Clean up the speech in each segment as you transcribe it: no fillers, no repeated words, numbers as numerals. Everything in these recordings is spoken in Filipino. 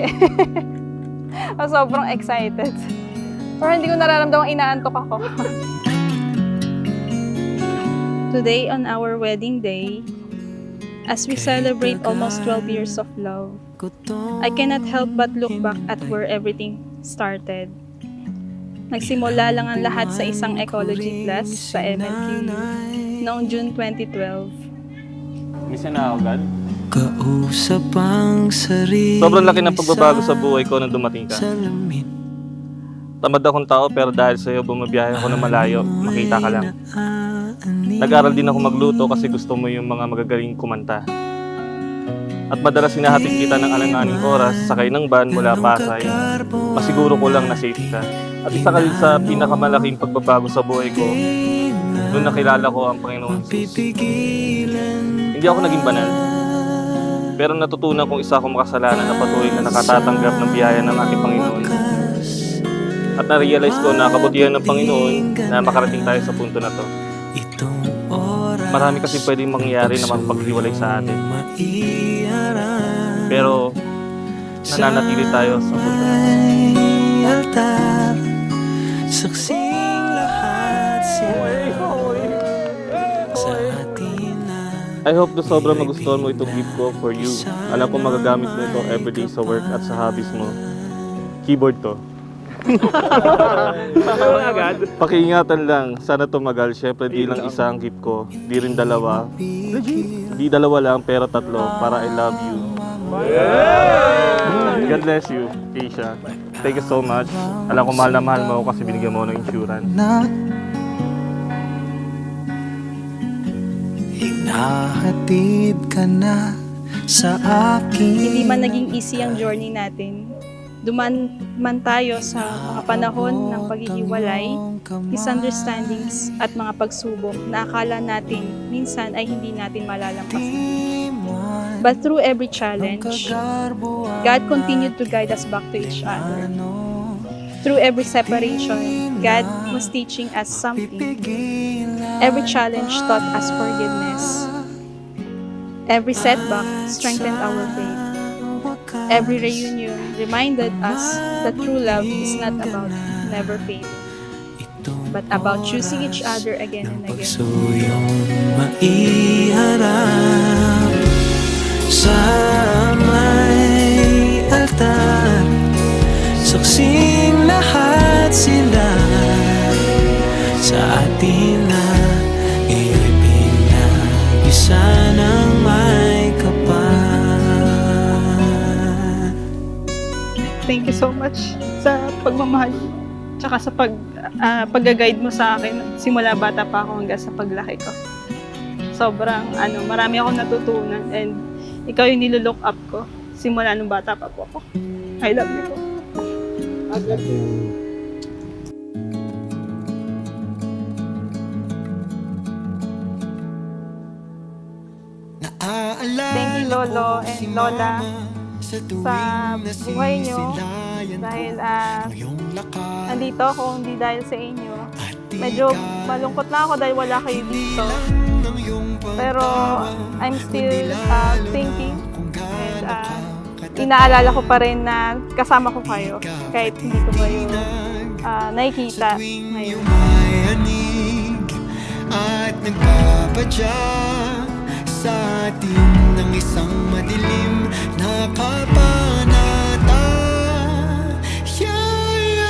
eh. Sobrang excited. Pero hindi ko nararamdamang inaantok ako. Today on our wedding day, as we celebrate almost 12 years of love, I cannot help but look back at where everything started. Nagsimula lang ang lahat sa isang ecology class sa MLQ noong June 2012. Misa na ako, God. Kausap ang sarili. Sobrang laki ng pagbabago sa buhay ko nung dumating ka. Tamad akong tao pero dahil sa'yo bumabiyahe ako ng malayo, makita ka lang. Nag-aral din ako magluto kasi gusto mo yung mga magagaling kumanta. At madalas hinahatid kita ng alanganing oras, sakay ng van mula Pasay. Masiguro ko lang na safe ka. At isa ka din sa pinakamalaking pagbabago sa buhay ko, noong nakilala ko ang Panginoon Jesus. Hindi ako naging banal. Pero natutunan kong isa akong makasalanan na patuloy na nakatatanggap ng biyaya ng aking Panginoon. At na-realize ko na kabutihan ng Panginoon na makarating tayo sa punto na to. Marami kasi pwedeng mangyari na magpaghiwalay sa atin. Pero nananatili tayo sa punto na to. Saksing lahat sila sa atin na. I hope na sobrang magustuhan mo itong gift ko for you. Alam ko magagamit mo ito everyday sa work at sa hobbies mo. Keyboard to. Pakiingatan lang, sana tumagal. Siyempre di lang isa ang gift ko, di rin dalawa. Di dalawa lang pero tatlo para I love you. God bless you, Keisha. Thank you so much. Alam ko mahal na mahal mo ako kasi binigyan mo ng insurance. Hinahatid ka na sa akin. Hindi man naging easy ang journey natin. Duman man tayo sa mga panahon ng paghihiwalay, misunderstandings at mga pagsubok na akala natin minsan ay hindi natin malalampasan. But through every challenge, God continued to guide us back to each other. Through every separation, God was teaching us something. Every challenge taught us forgiveness. Every setback strengthened our faith. Every reunion reminded us that true love is not about never failing, but about choosing each other again and again. Pagsuyong maiharap sa may altar, saksing lahat sila sa atin na ngayon pinag-isa ng may kapal. Thank you so much sa pagmamahal tsaka sa pag-guide mo sa akin simula bata pa ako hanggang sa paglaki ko. Sobrang marami akong natutunan and ikaw yung nilook up ko simula nung bata pa po ako. I love you po. Thank you Lolo and Lola sa buhay nyo dahil andito ako hindi dahil sa inyo. Medyo malungkot na ako dahil wala kayo dito. Pero I'm still thinking and inaalala ko pa rin na kasama ko kayo kahit hindi ko kayo nakikita ngayon. At nagpapadya sa atin ng isang madilim na kabanata. Yayakapin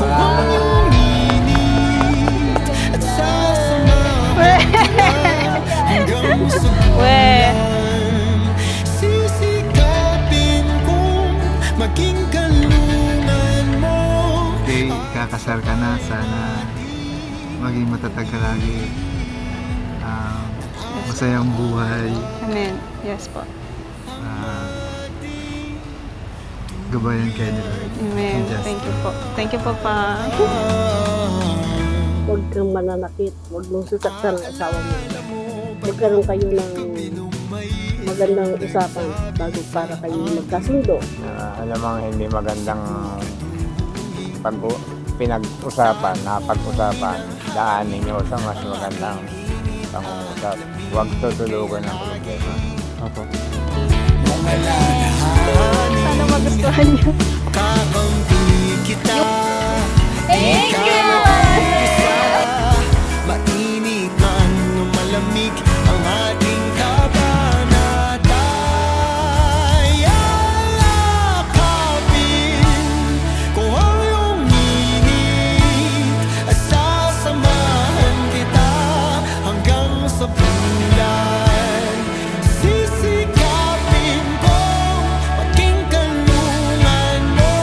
kung ang iyong init at sasamahan kita hanggang sa buwan. Sisikapin kong maging kalungan mo. Okay, kakasal ka na. Sana maging matatag ka lagi. Masayang buhay. Amen. Yes po. Gabayan kayo ni Lord. Amen. Thank you po. Thank you po pa. Huwag kang mananakit, huwag mong sasaktan ang asawa mo. Magkaroon kayo ng magandang usapan bago para kayo magkasundo. Alam mo hindi magandang pinag-usapan, napag-usapan, daanin nyo sa mas magandang pangungusap. Huwag tutulugan ng problema. Opo. Sana magustuhan niyo. Kakampi kita. Thank you! Mainit man o malamig ang ating kabanata. Yakapin ko ang iyong init at sasamahan kita hanggang sa bulan. Sisikapin ko maging kanlungan mo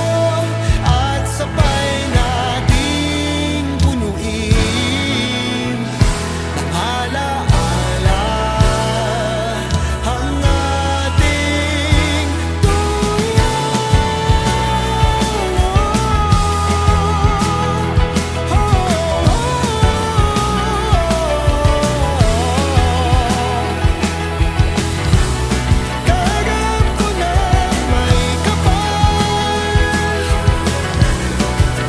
at sabay nating punuin ng alaala ang ating Kagam ko na may kapal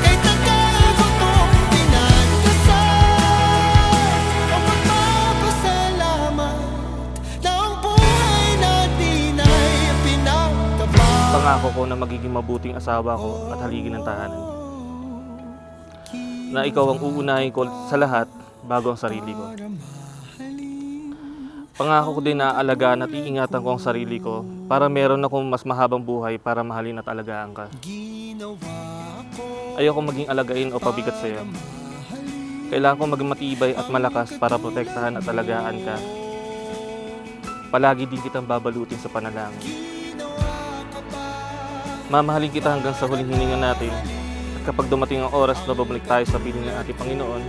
kay tagal ko tong pinagdasal o magpapasalamat na ang buhay natin ay pinagtabal. Pangako ko na magiging mabuting asawa ko at haligi ng tahanan. Na ikaw ang uunahin ko sa lahat bago ang sarili ko. Pangako ko din na aalagaan at iingatan ko ang sarili ko para meron akong mas mahabang buhay para mahalin at alagaan ka. Ayoko maging alagain o pabigat sa'yo. Kailangan ko maging matibay at malakas para protektahan at alagaan ka. Palagi din kitang babalutin sa panalangin. Mamahalin kita hanggang sa huling hininga natin. At kapag dumating ang oras na babalik tayo sa piling ng ating Panginoon,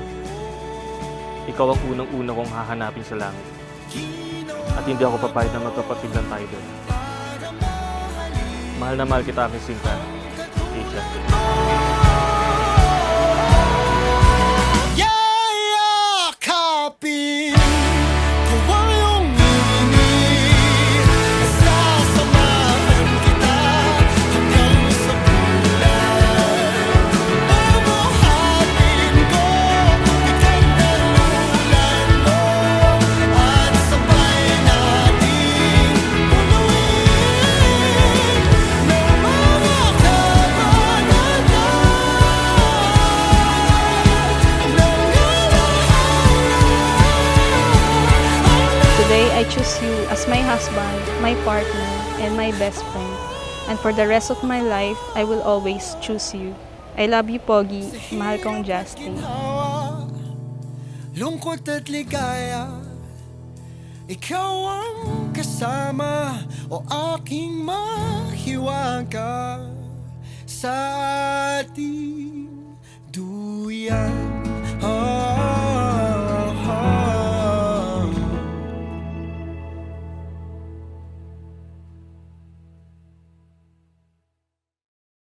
ikaw ang unang-una kong hahanapin sa langit. At hindi ako papayag na magkapatid lang tayo doon. Mahal na mahal kita, aking Sinta. Asia. Yayakapin ko ang iyong init at sasamahan kita hanggang sa bulan. Bubuhatin ko ika'y nalulan mo at sabay nating punuin ng mga kabanata Today, I choose you as my husband, my partner, and my best friend. And for the rest of my life, I will always choose you. I love you, Pogi. Mahal kong Justin. Hawa, lungkot at ligaya, ikaw ang kasama o aking mahiwaga sa ating duyan.